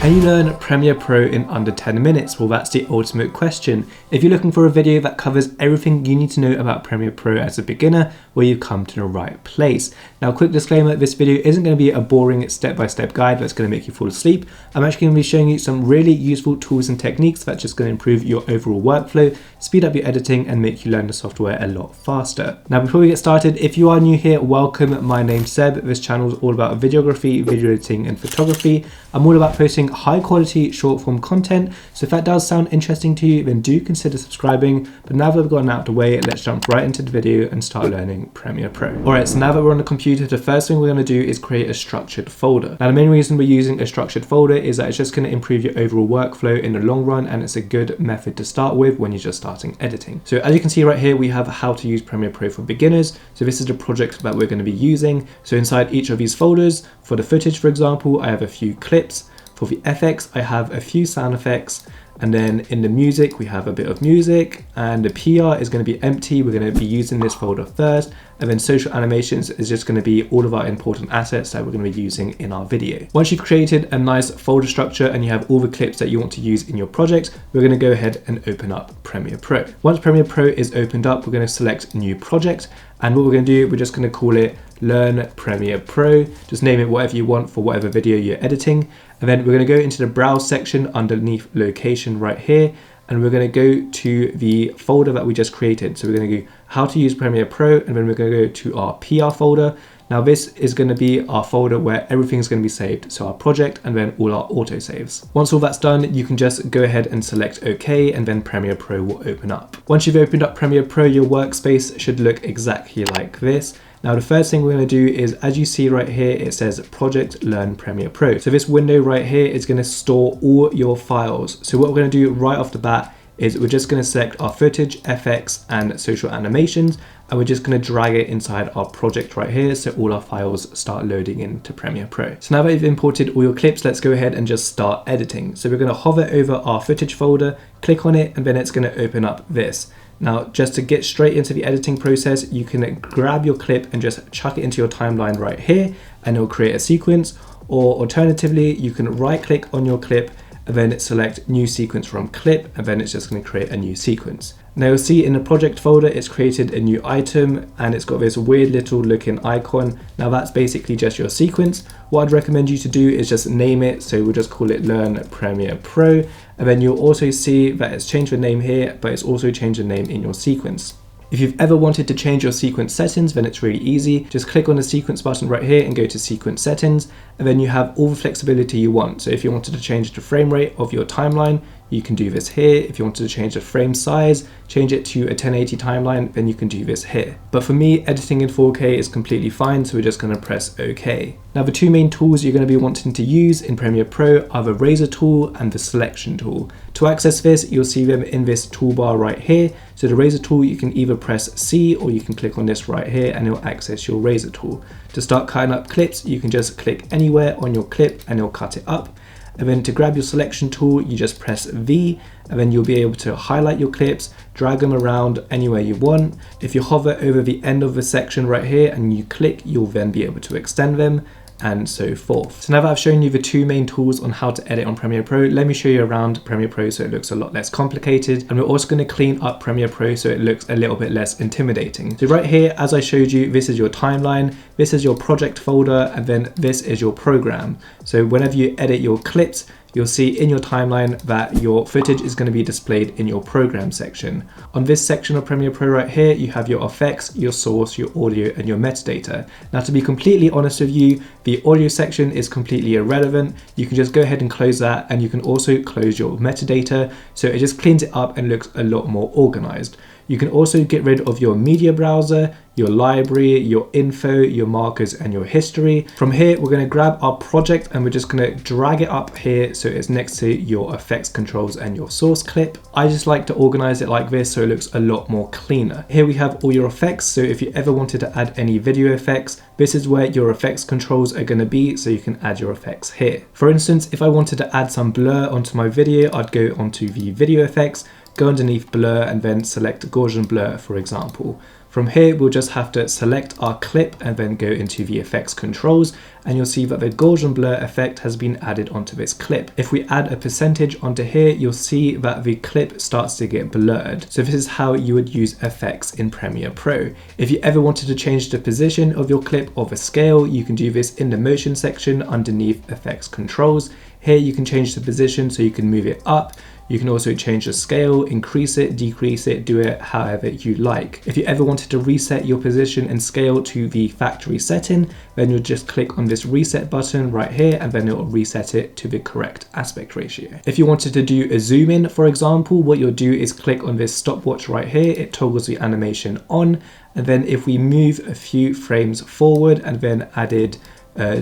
Can you learn Premiere Pro in under 10 minutes? Well, that's the ultimate question. If you're looking for a video that covers everything you need to know about Premiere Pro as a beginner, well, you've come to the right place. Now, quick disclaimer, this video isn't going to be a boring step-by-step guide that's going to make you fall asleep. I'm actually going to be showing you some really useful tools and techniques that's just going to improve your overall workflow, speed up your editing, and make you learn the software a lot faster. Now, before we get started, if you are new here, welcome. My name's Seb. This channel is all about videography, video editing, and photography. I'm all about posting high quality short form content, so if that does sound interesting to you, then do consider subscribing. But now that we've gotten out of the way, let's jump right into the video and start learning Premiere Pro. Alright, so now that we're on the computer, the first thing we're going to do is create a structured folder. Now, the main reason we're using a structured folder is that it's just going to improve your overall workflow in the long run, and it's a good method to start with when you're just starting editing. So as you can see right here, we have how to use Premiere Pro for beginners. So this is the project that we're going to be using. So inside each of these folders, for the footage, for example, I have a few clips. For the FX, I have a few sound effects, and then in the music, we have a bit of music, and the PR is going to be empty. We're going to be using this folder first, and then social animations is just going to be all of our important assets that we're going to be using in our video. Once you've created a nice folder structure and you have all the clips that you want to use in your project, we're going to go ahead and open up Premiere Pro. Once Premiere Pro is opened up, we're going to select new project, and what we're going to do, we're just going to call it Learn Premiere Pro. Just name it whatever you want for whatever video you're editing. And then we're going to go into the browse section underneath location right here, and we're going to go to the folder that we just created. So we're going to go how to use Premiere Pro, and then we're going to go to our PR folder. Now this is going to be our folder where everything's going to be saved. So our project and then all our autosaves. Once all that's done, you can just go ahead and select OK, and then Premiere Pro will open up. Once you've opened up Premiere Pro, your workspace should look exactly like this. Now, the first thing we're going to do is, as you see right here, it says Project Learn Premiere Pro. So this window right here is going to store all your files. So what we're going to do right off the bat is we're just going to select our footage, FX, and social animations, and we're just going to drag it inside our project right here, so all our files start loading into Premiere Pro. So now that you've imported all your clips, let's go ahead and just start editing. So we're going to hover over our footage folder, click on it, and then it's going to open up this. Now, just to get straight into the editing process, you can grab your clip and just chuck it into your timeline right here, and it'll create a sequence. Or alternatively, you can right click on your clip and then select new sequence from clip, and then it's just going to create a new sequence. Now you'll see in the project folder, it's created a new item, and it's got this weird little looking icon. Now that's basically just your sequence. What I'd recommend you to do is just name it. So we'll just call it Learn Premiere Pro. And then you'll also see that it's changed the name here, but it's also changed the name in your sequence. If you've ever wanted to change your sequence settings, then it's really easy. Just click on the sequence button right here and go to sequence settings, and then you have all the flexibility you want. So if you wanted to change the frame rate of your timeline, you can do this here. If you wanted to change the frame size, change it to a 1080 timeline, then you can do this here. But for me, editing in 4K is completely fine, so we're just going to press OK. Now the two main tools you're going to be wanting to use in Premiere Pro are the razor tool and the selection tool. To access this, you'll see them in this toolbar right here. So the razor tool, you can either press C or you can click on this right here and it'll access your razor tool. To start cutting up clips, you can just click anywhere on your clip and it'll cut it up. And then to grab your selection tool, you just press V, and then you'll be able to highlight your clips, drag them around anywhere you want. If you hover over the end of the section right here and you click, you'll then be able to extend them, and so forth. So now that I've shown you the two main tools on how to edit on Premiere Pro, let me show you around Premiere Pro so it looks a lot less complicated. And we're also going to clean up Premiere Pro so it looks a little bit less intimidating. So right here, as I showed you, this is your timeline, this is your project folder, and then this is your program. So whenever you edit your clips, you'll see in your timeline that your footage is going to be displayed in your program section. On this section of Premiere Pro right here, you have your effects, your source, your audio, and your metadata. Now, to be completely honest with you, the audio section is completely irrelevant. You can just go ahead and close that, and you can also close your metadata, so it just cleans it up and looks a lot more organized. You can also get rid of your media browser, your library, your info, your markers, and your history. From here, we're going to grab our project and we're just going to drag it up here so it's next to your effects controls and your source clip. I just like to organize it like this so it looks a lot more cleaner. Here we have all your effects, so if you ever wanted to add any video effects, this is where your effects controls are going to be, so you can add your effects here. For instance, if I wanted to add some blur onto my video, I'd go onto the video effects, go underneath blur, and then select Gaussian blur, for example. From here, we'll just have to select our clip and then go into the effects controls, and you'll see that the Gaussian blur effect has been added onto this clip. If we add a percentage onto here, you'll see that the clip starts to get blurred. So this is how you would use effects in Premiere Pro. If you ever wanted to change the position of your clip or the scale, you can do this in the motion section underneath effects controls. Here you can change the position so you can move it up. You can also change the scale, increase it, decrease it, do it however you like. If you ever wanted to reset your position and scale to the factory setting, then you'll just click on this reset button right here, and then it'll reset it to the correct aspect ratio. If you wanted to do a zoom in, for example, what you'll do is click on this stopwatch right here. It toggles the animation on. And then if we move a few frames forward and then added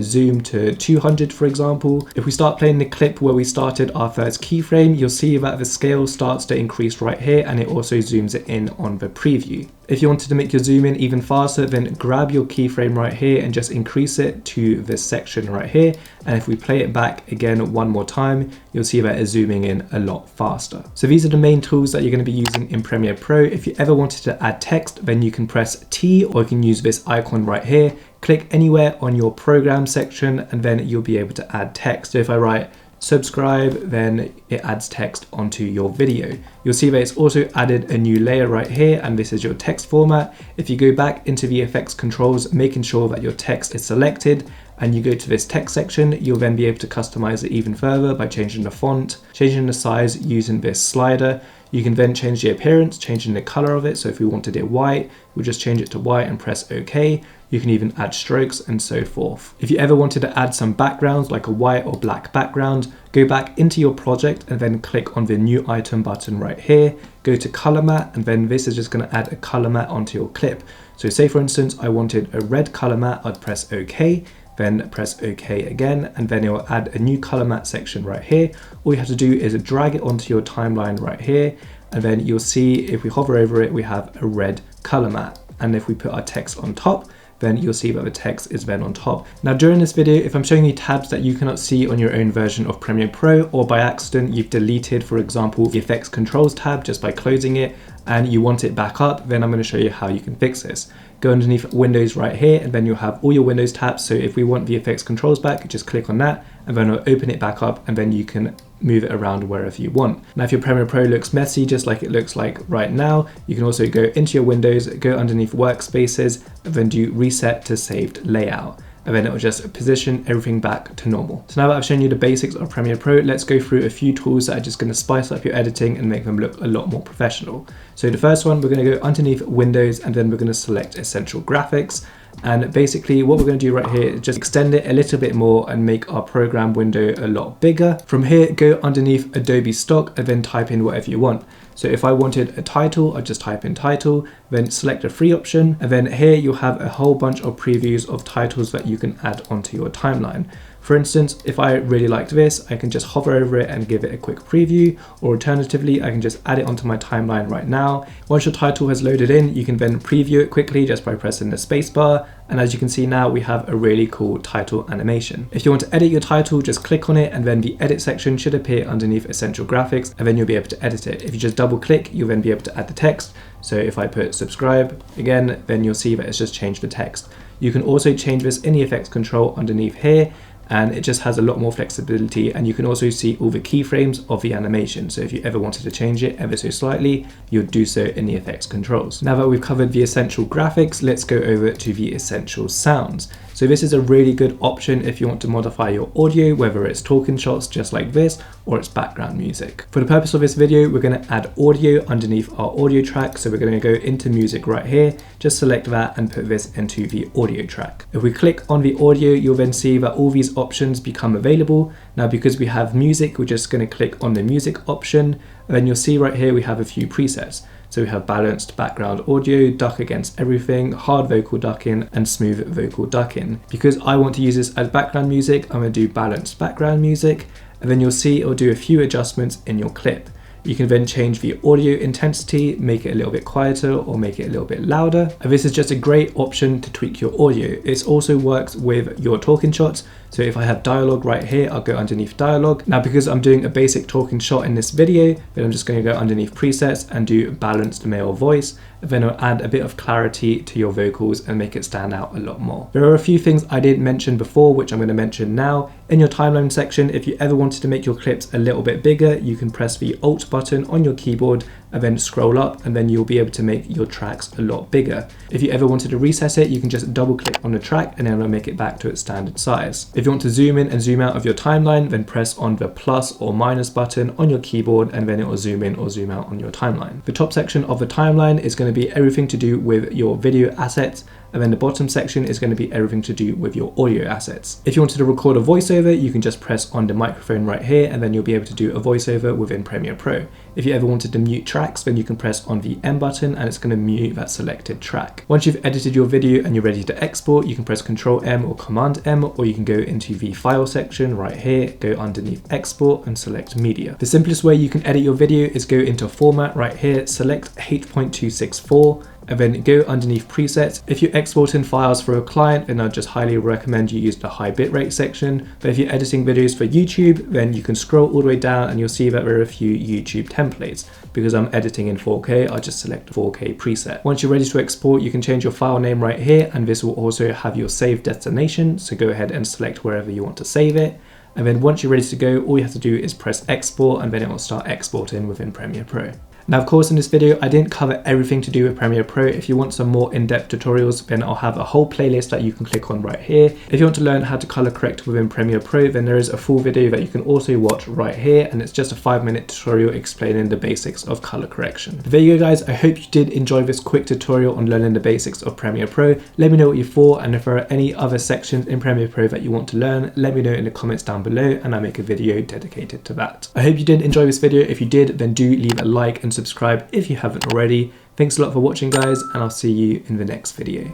zoom to 200, for example. If we start playing the clip where we started our first keyframe, you'll see that the scale starts to increase right here, and it also zooms it in on the preview. If you wanted to make your zoom in even faster, then grab your keyframe right here and just increase it to this section right here. And if we play it back again one more time, you'll see that it's zooming in a lot faster. So these are the main tools that you're going to be using in Premiere Pro. If you ever wanted to add text, then you can press T, or you can use this icon right here. Click anywhere on your program section, and then you'll be able to add text. So if I write subscribe, then it adds text onto your video. You'll see that it's also added a new layer right here, and this is your text format. If you go back into the effects controls, making sure that your text is selected, and you go to this text section, you'll then be able to customize it even further by changing the font, changing the size using this slider. You can then change the appearance, changing the color of it. So if we wanted it white, we'll just change it to white and press OK. You can even add strokes and so forth. If you ever wanted to add some backgrounds like a white or black background, go back into your project and then click on the new item button right here. Go to color matte, and then this is just going to add a color matte onto your clip. So say for instance, I wanted a red color matte, I'd press OK. Then press OK again, and then it will add a new color matte section right here. All you have to do is drag it onto your timeline right here, and then you'll see if we hover over it, we have a red color matte. And if we put our text on top, then you'll see that the text is then on top. Now during this video, if I'm showing you tabs that you cannot see on your own version of Premiere Pro, or by accident you've deleted, for example, the effects controls tab just by closing it, and you want it back up, then I'm going to show you how you can fix this. Go underneath Windows right here, and then you'll have all your Windows tabs. So if we want the effects controls back, just click on that, and then it'll open it back up, and then you can move it around wherever you want. Now, if your Premiere Pro looks messy, just like it looks like right now, you can also go into your Windows, go underneath Workspaces, and then do Reset to Saved Layout. And then it will just position everything back to normal. So now that I've shown you the basics of Premiere Pro, let's go through a few tools that are just going to spice up your editing and make them look a lot more professional. So the first one, we're going to go underneath Windows, and then we're going to select Essential Graphics. And basically what we're going to do right here is just extend it a little bit more and make our program window a lot bigger. From here, go underneath Adobe Stock and then type in whatever you want. So if I wanted a title, I'd just type in title, then select a free option. And then here you'll have a whole bunch of previews of titles that you can add onto your timeline. For instance, if I really liked this, I can just hover over it and give it a quick preview, or alternatively, I can just add it onto my timeline right now. Once your title has loaded in, you can then preview it quickly just by pressing the spacebar. And as you can see now, we have a really cool title animation. If you want to edit your title, just click on it, and then the edit section should appear underneath Essential Graphics, and then you'll be able to edit it. If you just double click, you'll then be able to add the text. So if I put subscribe again, then you'll see that it's just changed the text. You can also change this in the effects control underneath here, and it just has a lot more flexibility, and you can also see all the keyframes of the animation. So if you ever wanted to change it ever so slightly, you'll do so in the effects controls. Now that we've covered the essential graphics, let's go over to the essential sounds. So this is a really good option if you want to modify your audio, whether it's talking shots just like this, or it's background music. For the purpose of this video, we're going to add audio underneath our audio track. So we're going to go into music right here, just select that and put this into the audio track. If we click on the audio, you'll then see that all these options become available. Now, because we have music, we're just going to click on the music option, and then you'll see right here we have a few presets. So we have balanced background audio, duck against everything, hard vocal ducking, and smooth vocal ducking. Because I want to use this as background music, I'm going to do balanced background music, and then you'll see it'll do a few adjustments in your clip. You can then change the audio intensity, make it a little bit quieter or make it a little bit louder. And this is just a great option to tweak your audio. It also works with your talking shots. So if I have dialogue right here, I'll go underneath dialogue. Now, because I'm doing a basic talking shot in this video, then I'm just going to go underneath presets and do balanced male voice. And then I'll add a bit of clarity to your vocals and make it stand out a lot more. There are a few things I didn't mention before, which I'm going to mention now. In your timeline section, if you ever wanted to make your clips a little bit bigger, you can press the Alt button on your keyboard and then scroll up, and then you'll be able to make your tracks a lot bigger. If you ever wanted to recess it, you can just double click on the track and then it'll make it back to its standard size. If you want to zoom in and zoom out of your timeline, then press on the plus or minus button on your keyboard and then it will zoom in or zoom out on your timeline. The top section of the timeline is going to be everything to do with your video assets, and then the bottom section is going to be everything to do with your audio assets. If you wanted to record a voiceover, you can just press on the microphone right here and then you'll be able to do a voiceover within Premiere Pro. If you ever wanted to mute tracks, then you can press on the M button and it's going to mute that selected track. Once you've edited your video and you're ready to export, you can press Ctrl M or Command M, or you can go into the file section right here, go underneath export and select media. The simplest way you can edit your video is go into format right here, select H.264, and then go underneath presets. If you're exporting files for a client, then I'd just highly recommend you use the high bitrate section. But if you're editing videos for YouTube, then you can scroll all the way down and you'll see that there are a few YouTube templates. Because I'm editing in 4K, I'll just select the 4K preset. Once you're ready to export, you can change your file name right here, and this will also have your save destination. So go ahead and select wherever you want to save it. And then once you're ready to go, all you have to do is press export and then it will start exporting within Premiere Pro. Now, of course, in this video, I didn't cover everything to do with Premiere Pro. If you want some more in-depth tutorials, then I'll have a whole playlist that you can click on right here. If you want to learn how to color correct within Premiere Pro, then there is a full video that you can also watch right here. And it's just a 5-minute tutorial explaining the basics of color correction. But there you go, guys. I hope you did enjoy this quick tutorial on learning the basics of Premiere Pro. Let me know what you thought. And if there are any other sections in Premiere Pro that you want to learn, let me know in the comments down below and I'll make a video dedicated to that. I hope you did enjoy this video. If you did, then do leave a like and subscribe if you haven't already. Thanks a lot for watching, guys, and I'll see you in the next video.